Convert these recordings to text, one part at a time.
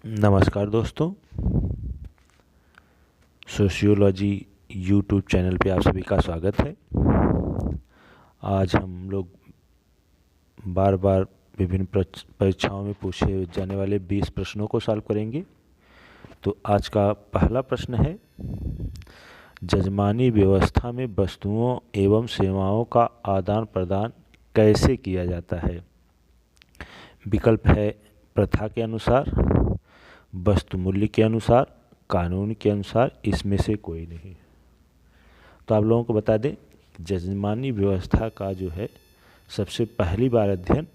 नमस्कार दोस्तों, sociology YouTube channel पे आप सभी का स्वागत है। आज हम लोग बार बार विभिन्न परीक्षाओं में पूछे जाने वाले 20 प्रश्नों को सॉल्व करेंगे। तो आज का पहला प्रश्न है, जजमानी व्यवस्था में वस्तुओं एवं सेवाओं का आदान प्रदान कैसे किया जाता है? विकल्प है प्रथा के अनुसार, वस्तु मूल्य के अनुसार, कानून के अनुसार, इसमें से कोई नहीं। तो आप लोगों को बता दें, जजमानी व्यवस्था का जो है सबसे पहली बार अध्ययन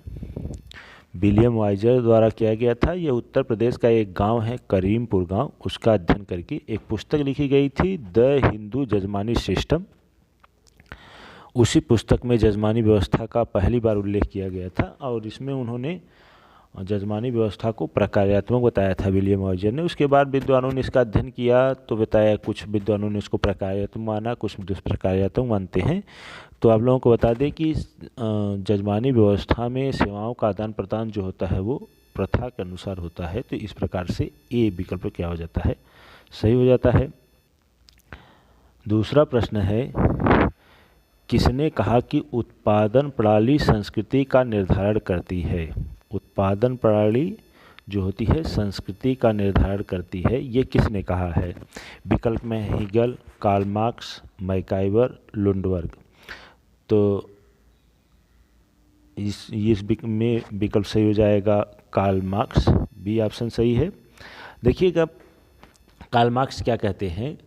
विलियम वाइजर द्वारा किया गया था। यह उत्तर प्रदेश का एक गांव है करीमपुर गांव, उसका अध्ययन करके एक पुस्तक लिखी गई थी, द हिंदू जजमानी सिस्टम। उसी पुस्तक में जजमानी व्यवस्था का पहली बार उल्लेख किया गया था और इसमें उन्होंने जजमानी व्यवस्था को प्रकार्यात्मक बताया था विलियम वाइजर ने। उसके बाद विद्वानों ने इसका अध्ययन किया तो बताया, कुछ विद्वानों ने इसको प्रकार्यात्मक माना, कुछ दुष्प्रकार्यात्मक मानते हैं। तो आप लोगों को बता दें कि जजमानी व्यवस्था में सेवाओं का आदान प्रदान जो होता है वो प्रथा के अनुसार होता है। तो इस प्रकार से ए विकल्प क्या हो जाता है, सही हो जाता है। दूसरा प्रश्न है, किसने कहा कि उत्पादन प्रणाली संस्कृति का निर्धारण करती है? उत्पादन प्रणाली जो होती है संस्कृति का निर्धारण करती है, ये किसने कहा है? विकल्प में Hegel, Karl Marx, MacIver, Lundberg. तो इस में विकल्प सही हो जाएगा कार्ल मार्क्स, बी ऑप्शन सही है। देखिएगा, कार्ल मार्क्स क्या कहते हैं,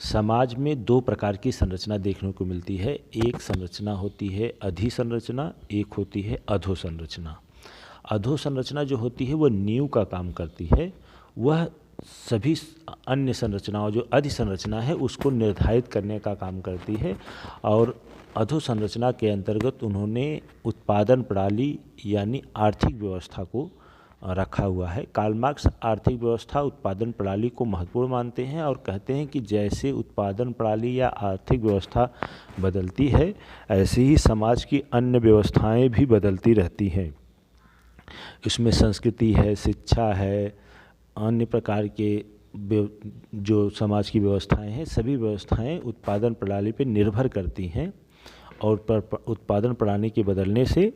समाज में दो प्रकार की संरचना देखने को मिलती है। एक संरचना होती है अधिसंरचना, एक होती है अधोसंरचना। अधोसंरचना जो होती है वो नींव का काम करती है, वह सभी अन्य संरचनाओं जो अधिसंरचना है उसको निर्धारित करने का काम करती है। और अधोसंरचना के अंतर्गत उन्होंने उत्पादन प्रणाली यानी आर्थिक व्यवस्था को रखा हुआ है। कार्ल मार्क्स आर्थिक व्यवस्था उत्पादन प्रणाली को महत्वपूर्ण मानते हैं और कहते हैं कि जैसे उत्पादन प्रणाली या आर्थिक व्यवस्था बदलती है, ऐसे ही समाज की अन्य व्यवस्थाएं भी बदलती रहती हैं। इसमें संस्कृति है, शिक्षा है, अन्य प्रकार के जो समाज की व्यवस्थाएं हैं, सभी व्यवस्थाएं उत्पादन प्रणाली पर निर्भर करती हैं और उत्पादन प्रणाली के बदलने से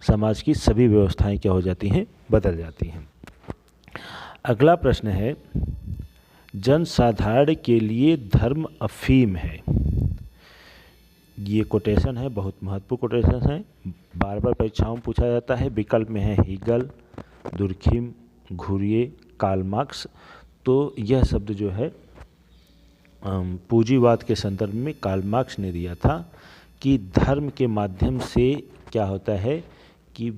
समाज की सभी व्यवस्थाएं क्या हो जाती हैं, बदल जाती हैं। अगला प्रश्न है, जनसाधारण के लिए धर्म अफीम है। ये कोटेशन है, बहुत महत्वपूर्ण कोटेशन है, बार बार परीक्षाओं में पूछा जाता है। विकल्प में है Hegel, Durkheim, Ghurye, Karl Marx. तो यह शब्द जो है पूंजीवाद के संदर्भ में कार्ल मार्क्स ने दिया था कि धर्म के माध्यम से क्या होता है कि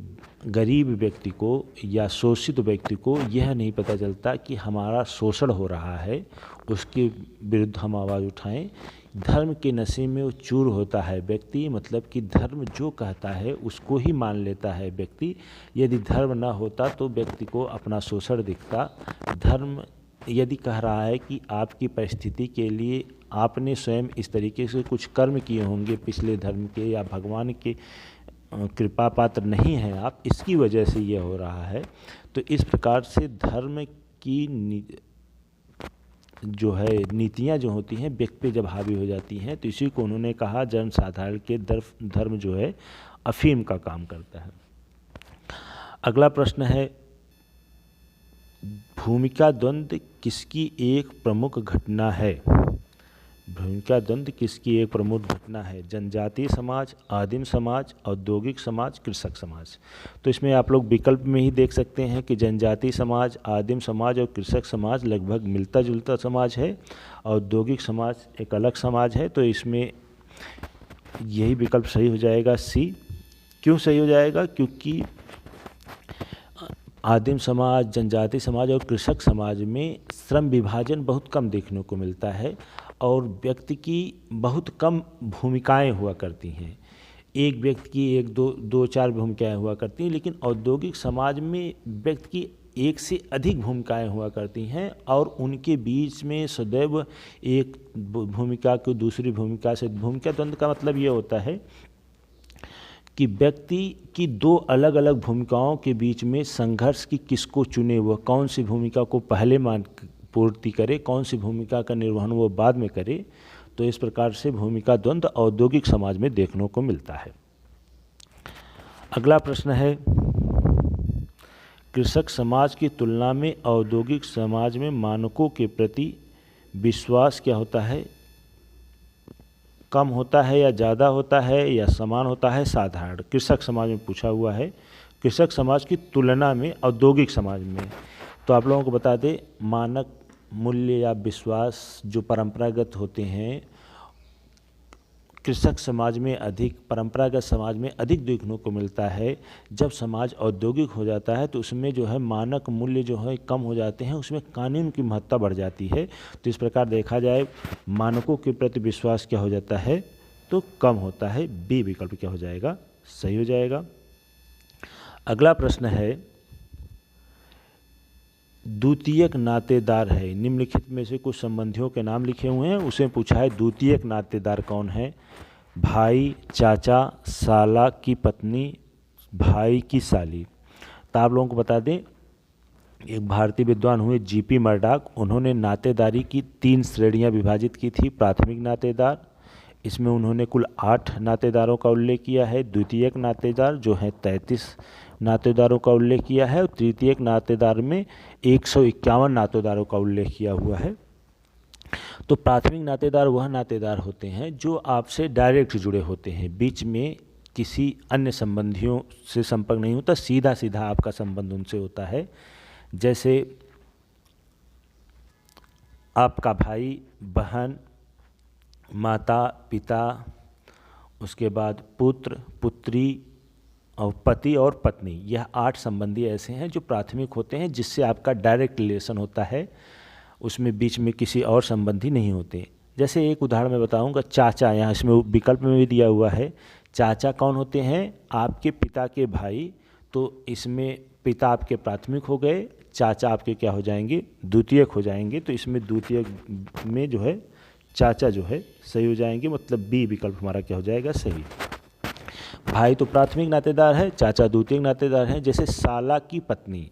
गरीब व्यक्ति को या शोषित व्यक्ति को यह नहीं पता चलता कि हमारा शोषण हो रहा है, उसके विरुद्ध हम आवाज़ उठाएं। धर्म के नशे में वो चूर होता है व्यक्ति, मतलब कि धर्म जो कहता है उसको ही मान लेता है व्यक्ति। यदि धर्म ना होता तो व्यक्ति को अपना शोषण दिखता। धर्म यदि कह रहा है कि आपकी परिस्थिति के लिए आपने स्वयं इस तरीके से कुछ कर्म किए होंगे पिछले धर्म के, या भगवान के कृपा पात्र नहीं हैं आप, इसकी वजह से ये हो रहा है। तो इस प्रकार से धर्म की जो है नीतियाँ जो होती हैं व्यक्ति पे जब हावी हो जाती हैं, तो इसी को उन्होंने कहा जनसाधारण के धर्म जो है अफीम का काम करता है। अगला प्रश्न है, भूमिका द्वंद्व किसकी एक प्रमुख घटना है? भूमिका द्वंद्व किसकी एक प्रमुख घटना है? जनजातीय समाज, आदिम समाज, औद्योगिक समाज, कृषक समाज। तो इसमें आप लोग विकल्प में ही देख सकते हैं कि जनजातीय समाज, आदिम समाज और कृषक समाज लगभग मिलता जुलता समाज है। औद्योगिक समाज एक अलग समाज है। तो इसमें यही विकल्प सही हो जाएगा, सी। क्यों सही हो जाएगा? क्योंकि आदिम समाज, जनजातीय समाज और कृषक समाज में श्रम विभाजन बहुत कम देखने को मिलता है और व्यक्ति की बहुत कम भूमिकाएं हुआ करती हैं। एक व्यक्ति की एक दो चार भूमिकाएं हुआ करती हैं, लेकिन औद्योगिक समाज में व्यक्ति की एक से अधिक भूमिकाएं हुआ करती हैं और उनके बीच में सदैव एक भूमिका को दूसरी भूमिका से, भूमिका द्वंद्व का मतलब ये होता है कि व्यक्ति की दो अलग अलग भूमिकाओं के बीच में संघर्ष की किसको चुने, वह कौन सी भूमिका को पहले पूर्ति करे, कौन सी भूमिका का निर्वहन वो बाद में करे। तो इस प्रकार से भूमिका द्वंद्व औद्योगिक समाज में देखने को मिलता है। अगला प्रश्न है, कृषक समाज की तुलना में औद्योगिक समाज में मानकों के प्रति विश्वास क्या होता है, कम होता है या ज़्यादा होता है या समान होता है, साधारण। कृषक समाज में पूछा हुआ है, कृषक समाज की तुलना में औद्योगिक समाज में। तो आप लोगों को बता दें, मानक मूल्य या विश्वास जो परंपरागत होते हैं कृषक समाज में अधिक, परंपरागत समाज में अधिक देखने को मिलता है। जब समाज औद्योगिक हो जाता है तो उसमें जो है मानक मूल्य जो है कम हो जाते हैं, उसमें कानून की महत्ता बढ़ जाती है। तो इस प्रकार देखा जाए मानकों के प्रति विश्वास क्या हो जाता है, तो कम होता है। बी विकल्प क्या हो जाएगा, सही हो जाएगा। अगला प्रश्न है, द्वितीयक नातेदार है, निम्नलिखित में से कुछ संबंधियों के नाम लिखे हुए हैं, उसे पूछा है द्वितीयक नातेदार कौन है। भाई, चाचा, साला की पत्नी, भाई की साली। तो आप लोगों को बता दें, एक भारतीय विद्वान हुए जीपी मर्डॉक, उन्होंने नातेदारी की 3 श्रेणियां विभाजित की थी। प्राथमिक नातेदार, इसमें उन्होंने कुल 8 नातेदारों का उल्लेख किया है। द्वितीयक नातेदार जो है 33 नातेदारों का उल्लेख किया है, और तृतीयक नातेदार में 151 नातेदारों का उल्लेख किया हुआ है। तो प्राथमिक नातेदार वह नातेदार होते हैं जो आपसे डायरेक्ट जुड़े होते हैं, बीच में किसी अन्य संबंधियों से संपर्क नहीं होता, सीधा सीधा आपका संबंध उनसे होता है। जैसे आपका भाई, बहन, माता, पिता, उसके बाद पुत्र, पुत्री और पति और पत्नी, यह 8 संबंधी ऐसे हैं जो प्राथमिक होते हैं, जिससे आपका डायरेक्ट रिलेशन होता है, उसमें बीच में किसी और संबंधी नहीं होते। जैसे एक उदाहरण मैं बताऊंगा, चाचा, यहाँ इसमें विकल्प में भी दिया हुआ है। चाचा कौन होते हैं, आपके पिता के भाई। तो इसमें पिता आपके प्राथमिक हो गए, चाचा आपके क्या हो जाएंगे, द्वितीयक हो जाएंगे। तो इसमें द्वितीयक में जो है चाचा जो है सही हो जाएंगे, मतलब बी विकल्प हमारा क्या हो जाएगा, सही। भाई तो प्राथमिक नातेदार है, चाचा द्वितीयक नातेदार है। जैसे साला की पत्नी,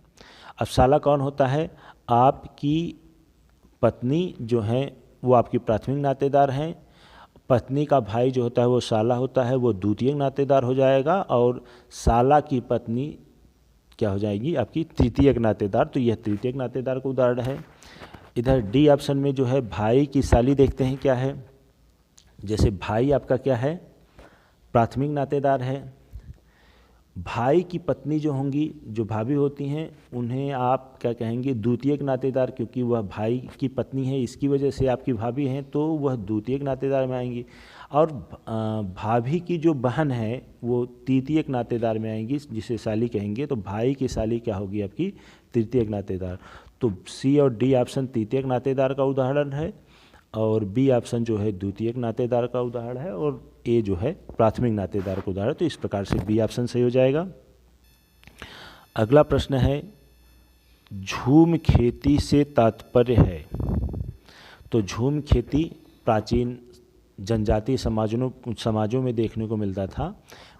अब साला कौन होता है, आपकी पत्नी जो है वो आपकी प्राथमिक नातेदार हैं। पत्नी का भाई जो होता है वो साला होता है, वो द्वितीयक नातेदार हो जाएगा, और साला की पत्नी क्या हो जाएगी, आपकी तृतीयक नातेदार। तो यह तृतीयक नातेदार का उदाहरण है। इधर डी ऑप्शन में जो है भाई की साली देखते हैं क्या है। जैसे भाई आपका क्या है, प्राथमिक नातेदार है। भाई की पत्नी जो होंगी, जो भाभी होती हैं, उन्हें आप क्या कहेंगे, द्वितीयक नातेदार, क्योंकि वह भाई की पत्नी है, इसकी वजह से आपकी भाभी हैं, तो वह द्वितीयक नातेदार में आएंगी। और भाभी की जो बहन है वो तृतीयक नातेदार में आएंगी, जिसे साली कहेंगे। तो भाई की साली क्या होगी, आपकी तृतीयक नातेदार। तो सी और डी ऑप्शन तृतीयक नातेदार का उदाहरण है, और बी ऑप्शन जो है द्वितीयक नातेदार का उदाहरण है, और ए जो है प्राथमिक नातेदार का उदाहरण। तो इस प्रकार से बी ऑप्शन सही हो जाएगा। अगला प्रश्न है, झूम खेती से तात्पर्य है। तो झूम खेती प्राचीन जनजातीय समाजों में देखने को मिलता था।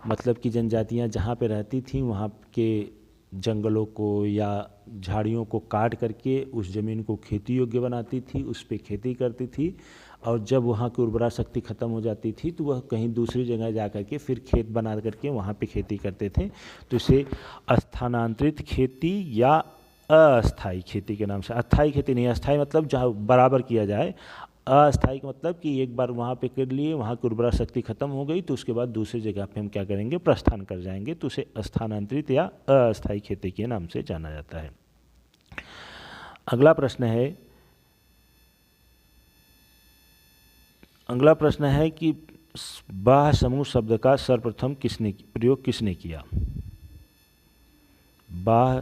मतलब कि जनजातियां जहाँ पे रहती थीं वहाँ के जंगलों को या झाड़ियों को काट करके उस ज़मीन को खेती योग्य बनाती थी, उस पे खेती करती थी, और जब वहाँ की उर्वरा शक्ति ख़त्म हो जाती थी तो वह कहीं दूसरी जगह जा कर के फिर खेत बना करके वहाँ पे खेती करते थे। तो इसे स्थानांतरित खेती या अस्थाई खेती के नाम से, अस्थाई खेती नहीं, अस्थाई मतलब जहाँ बराबर किया जाए, अस्थाई का मतलब कि एक बार वहाँ पे कर लिए, वहाँ की उर्वरा शक्ति खत्म हो गई तो उसके बाद दूसरी जगह पे हम क्या करेंगे, प्रस्थान कर जाएंगे। तो उसे स्थानांतरित या अस्थाई खेती के नाम से जाना जाता है। अगला प्रश्न है कि बाह समूह शब्द का सर्वप्रथम प्रयोग किसने किया। बाह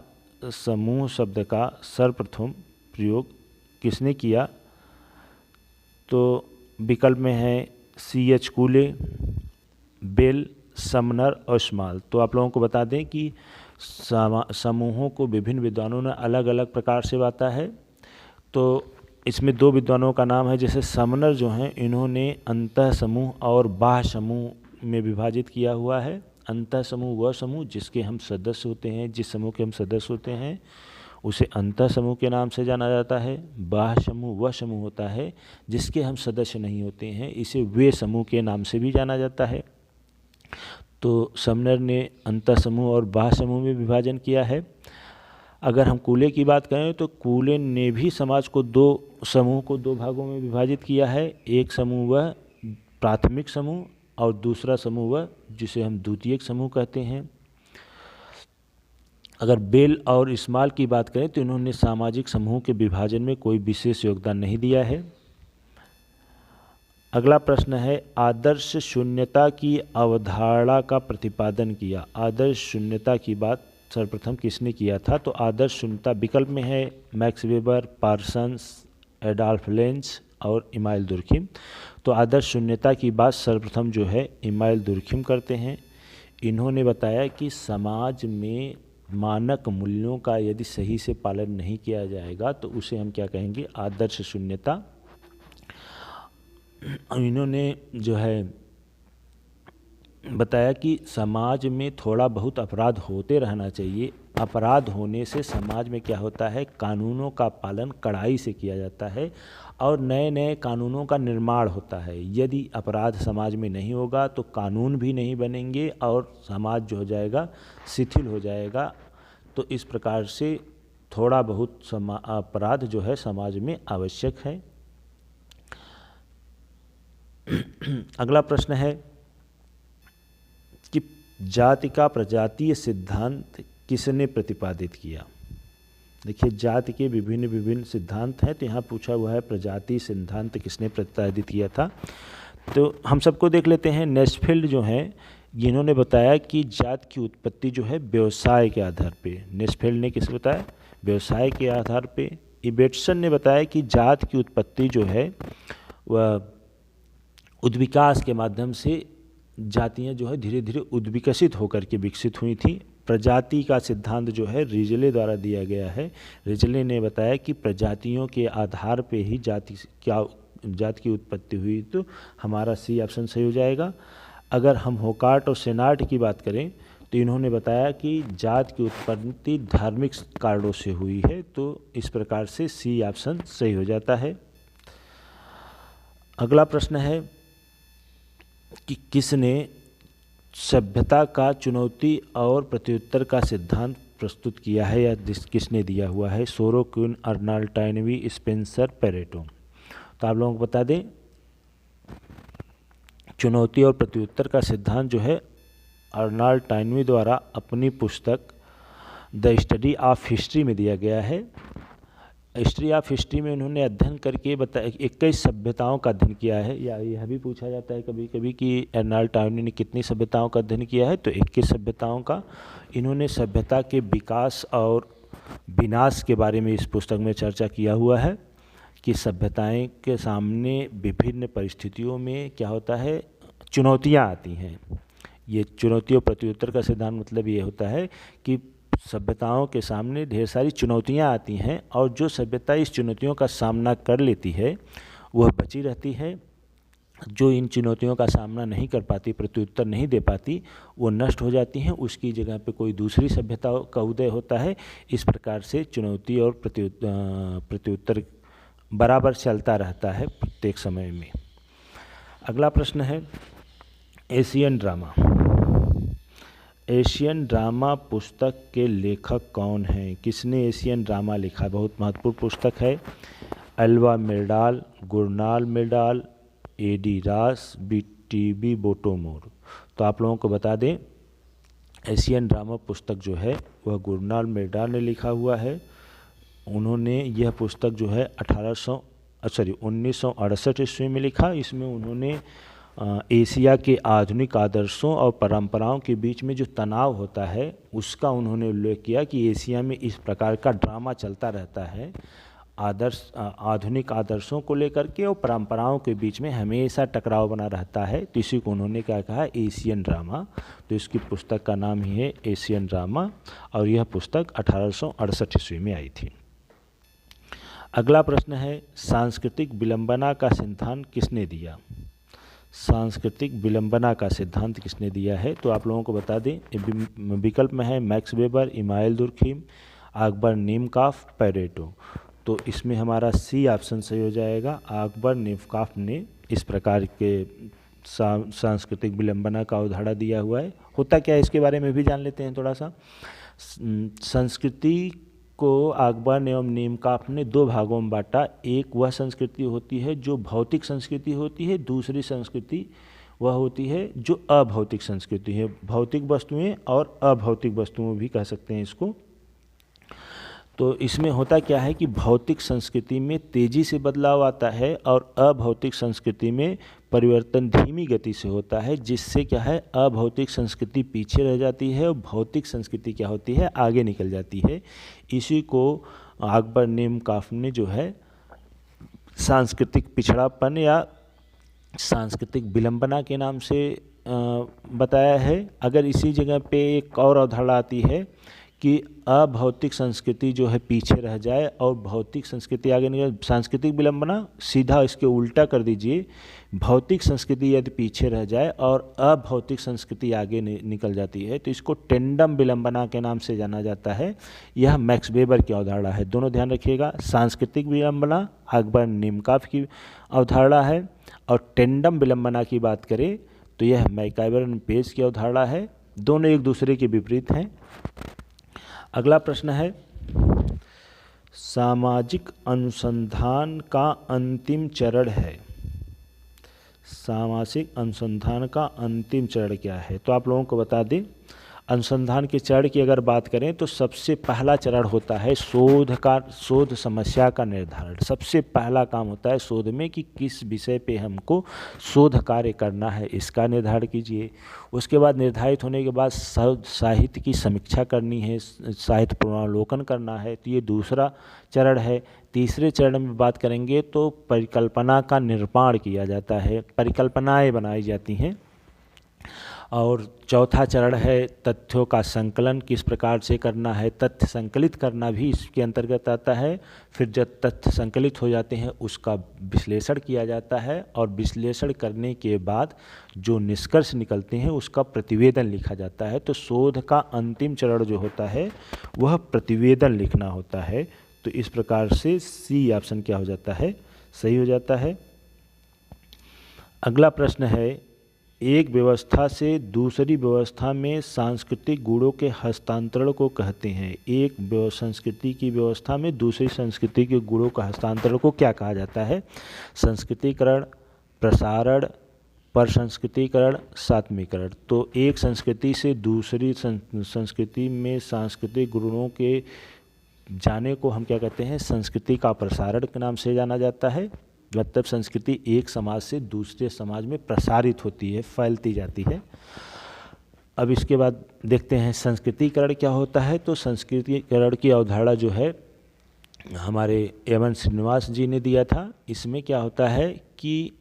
समूह शब्द का सर्वप्रथम प्रयोग किसने किया। तो विकल्प में है C.H. कूले, बेल, समनर और स्मॉल। तो आप लोगों को बता दें कि समूहों को विभिन्न विद्वानों ने अलग अलग प्रकार से बांटा है। तो इसमें 2 विद्वानों का नाम है, जैसे समनर जो हैं इन्होंने अंतः समूह और बाह्य समूह में विभाजित किया हुआ है, अंतः समूह वह समूह जिसके हम सदस्य होते हैं, जिस समूह के हम सदस्य होते हैं उसे अंतः समूह के नाम से जाना जाता है। बाह्य समूह वह समूह होता है जिसके हम सदस्य नहीं होते हैं, इसे वे समूह के नाम से भी जाना जाता है। तो समनर ने अंतः समूह और बाह्य समूह में विभाजन किया है। अगर हम कूले की बात करें तो कूले ने भी समाज को समूह को दो भागों में विभाजित किया है। एक समूह वह प्राथमिक समूह और दूसरा समूह वह जिसे हम द्वितीयक समूह कहते हैं। अगर बेल और इस्माइल की बात करें तो इन्होंने सामाजिक समूह के विभाजन में कोई विशेष योगदान नहीं दिया है। अगला प्रश्न है, आदर्श शून्यता की अवधारणा का प्रतिपादन किया। आदर्श शून्यता की बात सर्वप्रथम किसने किया था? तो आदर्श शून्यता विकल्प में है Max weber, Parsons, Adolf length और इमाइल दुर्खिम। तो आदर्श शून्यता की बात सर्वप्रथम जो है इमाइल दुर्खिम करते हैं। इन्होंने बताया कि समाज में मानक मूल्यों का यदि सही से पालन नहीं किया जाएगा तो उसे हम क्या कहेंगे? आदर्श शून्यता। इन्होंने जो है बताया कि समाज में थोड़ा बहुत अपराध होते रहना चाहिए। अपराध होने से समाज में क्या होता है? कानूनों का पालन कड़ाई से किया जाता है और नए नए कानूनों का निर्माण होता है। यदि अपराध समाज में नहीं होगा तो कानून भी नहीं बनेंगे और समाज जो हो जाएगा शिथिल हो जाएगा। तो इस प्रकार से थोड़ा बहुत अपराध जो है समाज में आवश्यक है। अगला प्रश्न है कि जाति का प्रजातीय सिद्धांत किसने प्रतिपादित किया? देखिए, जाति के विभिन्न विभिन्न सिद्धांत हैं, तो यहाँ पूछा हुआ है प्रजातीय सिद्धांत किसने प्रतिपादित किया था। तो हम सबको देख लेते हैं। नेस्फील्ड जो हैं जिन्होंने बताया कि जाति की उत्पत्ति जो है व्यवसाय के आधार पे। नेस्फील्ड ने किसे बताया? व्यवसाय के आधार पे। इबेटसन ने बताया कि जाति की उत्पत्ति जो है वह उद्विकास के माध्यम से जातियां जो है धीरे धीरे उद्विकसित होकर के विकसित हुई थी। प्रजाति का सिद्धांत जो है रिजले द्वारा दिया गया है। रिजले ने बताया कि प्रजातियों के आधार पे ही जाति की उत्पत्ति हुई। तो हमारा सी ऑप्शन सही हो जाएगा। अगर हम होकार्ट और सेनार्ट की बात करें तो इन्होंने बताया कि जाति की उत्पत्ति धार्मिक कारणों से हुई है। तो इस प्रकार से सी ऑप्शन सही हो जाता है। अगला प्रश्न है कि किसने सभ्यता का चुनौती और प्रत्युत्तर का सिद्धांत प्रस्तुत किया है या किसने दिया हुआ है? सोरोक्यून, अर्नाल्ड टाइनवी, स्पेंसर, पेरेटो। तो आप लोगों को बता दें, चुनौती और प्रत्युत्तर का सिद्धांत जो है अर्नाल्ड टाइनवी द्वारा अपनी पुस्तक द स्टडी ऑफ हिस्ट्री में दिया गया है। हिस्ट्री ऑफ हिस्ट्री में उन्होंने अध्ययन करके बताया 21 सभ्यताओं का अध्ययन किया है। या यह भी पूछा जाता है कभी कभी कि अर्नाल्ड टाइनवी ने कितनी सभ्यताओं का अध्ययन किया है? तो 21 सभ्यताओं का। इन्होंने सभ्यता के विकास और विनाश के बारे में इस पुस्तक में चर्चा किया हुआ है कि सभ्यताएं के सामने विभिन्न परिस्थितियों में क्या होता है? चुनौतियाँ आती हैं। ये चुनौती और प्रत्युत्तर का सिद्धांत मतलब ये होता है कि सभ्यताओं के सामने ढेर सारी चुनौतियां आती हैं और जो सभ्यता इस चुनौतियों का सामना कर लेती है वह बची रहती है। जो इन चुनौतियों का सामना नहीं कर पाती, प्रत्युत्तर नहीं दे पाती, वो नष्ट हो जाती हैं। उसकी जगह पे कोई दूसरी सभ्यता का उदय होता है। इस प्रकार से चुनौती और प्रत्युत्तर बराबर चलता रहता है प्रत्येक समय में। अगला प्रश्न है एशियन ड्रामा। एशियन ड्रामा पुस्तक के लेखक कौन हैं? किसने एशियन ड्रामा लिखा? बहुत महत्वपूर्ण पुस्तक है। अल्वा मिर्डाल, गुरनाल मिर्डाल, एडी रास, टीबी बोटोमोर। तो आप लोगों को बता दें, एशियन ड्रामा पुस्तक जो है वह गुरनाल मिर्डाल ने लिखा हुआ है। उन्होंने यह पुस्तक जो है 1968 ईस्वी में लिखा। इसमें उन्होंने एशिया के आधुनिक आदर्शों और परंपराओं के बीच में जो तनाव होता है उसका उन्होंने उल्लेख किया कि एशिया में इस प्रकार का ड्रामा चलता रहता है। आधुनिक आदर्शों को लेकर के और परंपराओं के बीच में हमेशा टकराव बना रहता है। तो इसी को उन्होंने क्या कहा? Asian drama. तो इसकी पुस्तक का नाम ही है एशियन ड्रामा और यह पुस्तक 1868 ईस्वी में आई थी। अगला प्रश्न है सांस्कृतिक विलंबना का सिद्धांत किसने दिया? सांस्कृतिक विलंबना का सिद्धांत किसने दिया है? तो आप लोगों को बता दें, विकल्प में है Max Weber, Emile Durkheim, Akbar Nimkoff, Pareto. तो इसमें हमारा सी ऑप्शन सही हो जाएगा। अकबर नीमकाफ ने इस प्रकार के सांस्कृतिक विलंबना का उदाहरण दिया हुआ है। होता क्या है इसके बारे में भी जान लेते हैं थोड़ा सा। संस्कृति को अकबर एवं नीमकाफ ने दो भागों में बांटा। एक वह संस्कृति होती है जो भौतिक संस्कृति होती है, दूसरी संस्कृति वह होती है जो अभौतिक संस्कृति है। भौतिक वस्तुएं और अभौतिक वस्तुएं भी कह सकते हैं इसको। तो इसमें होता क्या है कि भौतिक संस्कृति में तेजी से बदलाव आता है और अभौतिक संस्कृति में परिवर्तन धीमी गति से होता है, जिससे क्या है अभौतिक संस्कृति पीछे रह जाती है और भौतिक संस्कृति क्या होती है आगे निकल जाती है। इसी को अकबर नीमकाफ ने जो है सांस्कृतिक पिछड़ापन या सांस्कृतिक विलंबना के नाम से बताया है। अगर इसी जगह पे एक और अवधारणा आती है कि अभौतिक संस्कृति जो है पीछे रह जाए और भौतिक संस्कृति आगे निकल, सांस्कृतिक विलंबना सीधा इसके उल्टा कर दीजिए, भौतिक संस्कृति यदि पीछे रह जाए और अभौतिक संस्कृति आगे निकल जाती है तो इसको टेंडम विलंबना के नाम से जाना जाता है। यह मैक्स वेबर की अवधारणा है, दोनों ध्यान रखिएगा। सांस्कृतिक विलंबना अकबर नीमकाफ की अवधारणा है और टेंडम विलंबना की बात करें तो यह मैकआइवर एंड पेज की अवधारणा है। दोनों एक दूसरे के विपरीत हैं। अगला प्रश्न है, सामाजिक अनुसंधान का अंतिम चरण है। सामाजिक अनुसंधान का अंतिम चरण क्या है? तो आप लोगों को बता दें, अनुसंधान के चरण की अगर बात करें तो सबसे पहला चरण होता है शोध समस्या का निर्धारण। सबसे पहला काम होता है शोध में कि किस विषय पे हमको शोध कार्य करना है, इसका निर्धारण कीजिए। उसके बाद निर्धारित होने के बाद साहित्य की समीक्षा करनी है, साहित्य पुनरावलोकन करना है, तो ये दूसरा चरण है। तीसरे चरण में बात करेंगे तो परिकल्पना का निर्माण किया जाता है, परिकल्पनाएं बनाई जाती हैं। और चौथा चरण है तथ्यों का संकलन किस प्रकार से करना है, तथ्य संकलित करना भी इसके अंतर्गत आता है। फिर जब तथ्य संकलित हो जाते हैं उसका विश्लेषण किया जाता है और विश्लेषण करने के बाद जो निष्कर्ष निकलते हैं उसका प्रतिवेदन लिखा जाता है। तो शोध का अंतिम चरण जो होता है वह प्रतिवेदन लिखना होता है। तो इस प्रकार से सी ऑप्शन क्या हो जाता है, सही हो जाता है। अगला प्रश्न है, एक व्यवस्था से दूसरी व्यवस्था में सांस्कृतिक गुणों के हस्तांतरण को कहते हैं। एक संस्कृति की व्यवस्था में दूसरी संस्कृति के गुणों का हस्तांतरण को क्या कहा जाता है? संस्कृतिकरण, प्रसारण, परसंस्कृतिकरण, सात्मीकरण। तो एक संस्कृति से दूसरी संस्कृति में सांस्कृतिक गुणों के जाने को हम क्या कहते हैं? संस्कृति का प्रसारण के नाम से जाना जाता है। मतलब संस्कृति एक समाज से दूसरे समाज में प्रसारित होती है, फैलती जाती है। अब इसके बाद देखते हैं संस्कृतिकरण क्या होता है। तो संस्कृतिकरण की अवधारणा जो है हमारे एवं श्रीनिवास जी ने दिया था। इसमें क्या होता है कि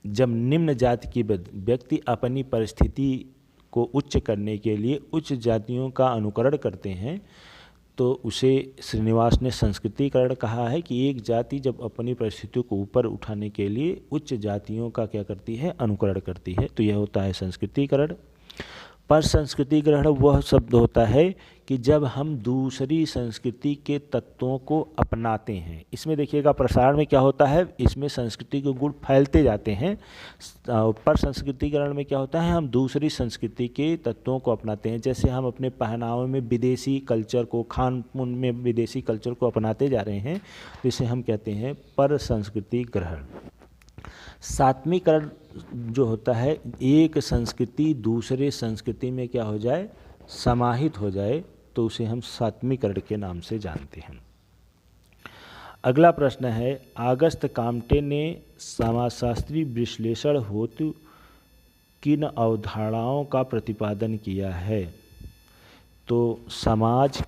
जब निम्न जाति की व्यक्ति अपनी परिस्थिति को उच्च करने के लिए उच्च जातियों का अनुकरण करते हैं तो उसे श्रीनिवास ने संस्कृतिकरण कहा है कि एक जाति जब अपनी परिस्थितियों को ऊपर उठाने के लिए उच्च जातियों का क्या करती है? अनुकरण करती है। तो यह होता है संस्कृतिकरण। पर संस्कृतिकरण वह शब्द होता है कि जब हम दूसरी संस्कृति के तत्वों को अपनाते हैं। इसमें देखिएगा प्रसारण में क्या होता है, इसमें संस्कृति के गुण फैलते जाते हैं। पर संस्कृतिकरण में क्या होता है, हम दूसरी संस्कृति के तत्वों को अपनाते हैं। जैसे हम अपने पहनावे में विदेशी कल्चर को, खान पान में विदेशी कल्चर को अपनाते जा रहे हैं, तो इसे हम कहते हैं पर संस्कृति ग्रहण। सात्मीकरण जो होता है, एक संस्कृति दूसरे संस्कृति में क्या हो जाए? समाहित हो जाए, तो उसे हम सात्मीकरण के नाम से जानते हैं। अगला प्रश्न है, अगस्त काम्टे ने समाजशास्त्री विश्लेषण हेतु किन अवधारणाओं का प्रतिपादन किया है? तो समाज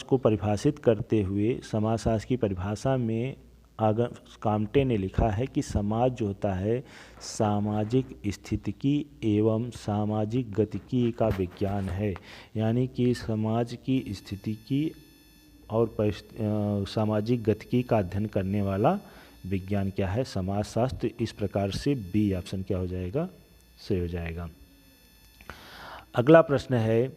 को परिभाषित करते हुए समाजशास्त्र की परिभाषा में काम्टे ने लिखा है कि समाज जो होता है सामाजिक स्थितिकी एवं सामाजिक गतिकी का विज्ञान है। यानी कि समाज की स्थितिकी और सामाजिक गतिकी का अध्ययन करने वाला विज्ञान क्या है, समाजशास्त्र। इस प्रकार से बी ऑप्शन क्या हो जाएगा, सही हो जाएगा। अगला प्रश्न है,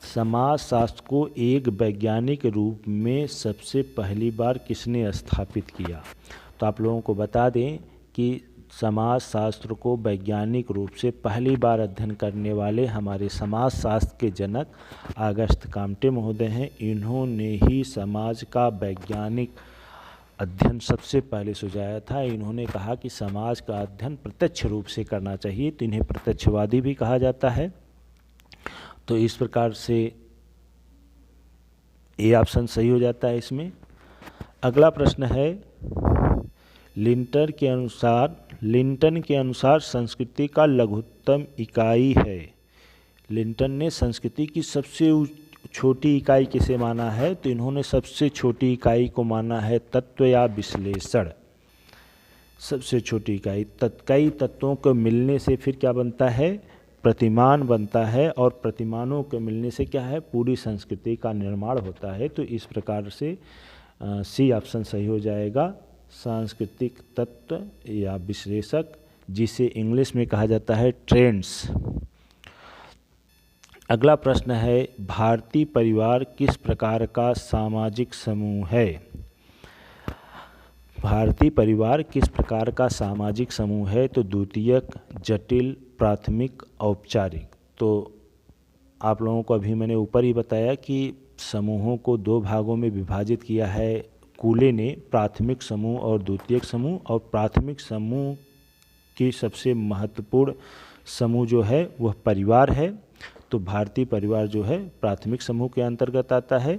समाजशास्त्र को एक वैज्ञानिक रूप में सबसे पहली बार किसने स्थापित किया। तो आप लोगों को बता दें कि समाजशास्त्र को वैज्ञानिक रूप से पहली बार अध्ययन करने वाले हमारे समाजशास्त्र के जनक अगस्त काम्टे महोदय हैं। इन्होंने ही समाज का वैज्ञानिक अध्ययन सबसे पहले सुझाया था। इन्होंने कहा कि समाज का अध्ययन प्रत्यक्ष रूप से करना चाहिए, तो इन्हें प्रत्यक्षवादी भी कहा जाता है। तो इस प्रकार से ए ऑप्शन सही हो जाता है इसमें। अगला प्रश्न है, लिंटन के अनुसार संस्कृति का लघुत्तम इकाई है। लिंटन ने संस्कृति की सबसे छोटी इकाई किसे माना है, तो इन्होंने सबसे छोटी इकाई को माना है तत्व या विश्लेषण। सबसे छोटी इकाई कई तत्वों को मिलने से फिर क्या बनता है, प्रतिमान बनता है, और प्रतिमानों के मिलने से क्या है, पूरी संस्कृति का निर्माण होता है। तो इस प्रकार से सी ऑप्शन सही हो जाएगा, सांस्कृतिक तत्व या विश्लेषक, जिसे इंग्लिश में कहा जाता है ट्रेंड्स। अगला प्रश्न है, भारतीय परिवार किस प्रकार का सामाजिक समूह है। भारतीय परिवार किस प्रकार का सामाजिक समूह है, तो द्वितीयक, जटिल, प्राथमिक, औपचारिक। तो आप लोगों को अभी मैंने ऊपर ही बताया कि समूहों को दो भागों में विभाजित किया है कूले ने, प्राथमिक समूह और द्वितीयक समूह। और प्राथमिक समूह की सबसे महत्वपूर्ण समूह जो है वह परिवार है। तो भारतीय परिवार जो है प्राथमिक समूह के अंतर्गत आता है।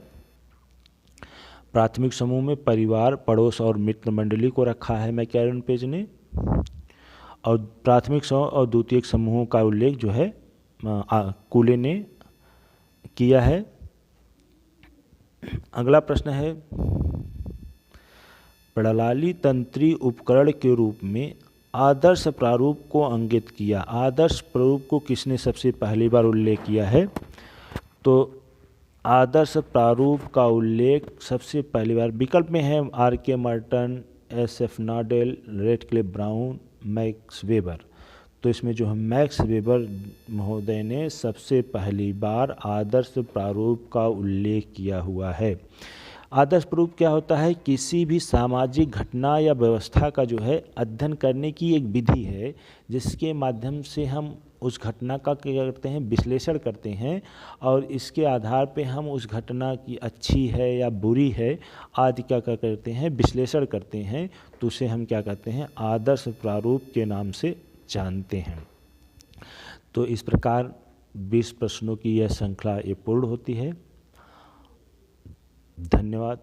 प्राथमिक समूह में परिवार, पड़ोस और मित्र मंडली को रखा है मैकैरन पेज ने। और प्राथमिक समूह और द्वितीयक समूहों का उल्लेख जो है कूले ने किया है। अगला प्रश्न है, प्रणाली तंत्री उपकरण के रूप में आदर्श प्रारूप को अंकित किया। आदर्श प्रारूप को किसने सबसे पहली बार उल्लेख किया है, तो आदर्श प्रारूप का उल्लेख सबसे पहली बार विकल्प में है R K. Merton, S F. Nadel, Radcliffe Brown, Max Weber. तो इसमें जो है मैक्स वेबर महोदय ने सबसे पहली बार आदर्श प्रारूप का उल्लेख किया हुआ है। आदर्श प्रारूप क्या होता है, किसी भी सामाजिक घटना या व्यवस्था का जो है अध्ययन करने की एक विधि है, जिसके माध्यम से हम उस घटना का क्या करते हैं, विश्लेषण करते हैं, और इसके आधार पे हम उस घटना की अच्छी है या बुरी है आदि क्या करते हैं, विश्लेषण करते हैं। तो उसे हम क्या कहते हैं, आदर्श प्रारूप के नाम से जानते हैं। तो इस प्रकार 20 प्रश्नों की यह श्रृंखला ये पूर्ण होती है। धन्यवाद।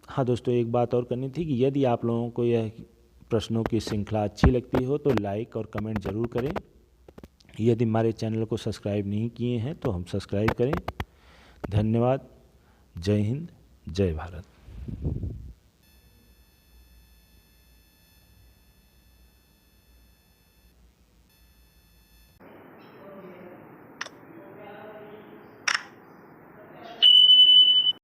हाँ दोस्तों, एक बात और करनी थी कि यदि आप लोगों को यह प्रश्नों की श्रृंखला अच्छी लगती हो तो लाइक और कमेंट ज़रूर करें। यदि हमारे चैनल को सब्सक्राइब नहीं किए हैं तो हम सब्सक्राइब करें। धन्यवाद। जय हिंद, जय भारत।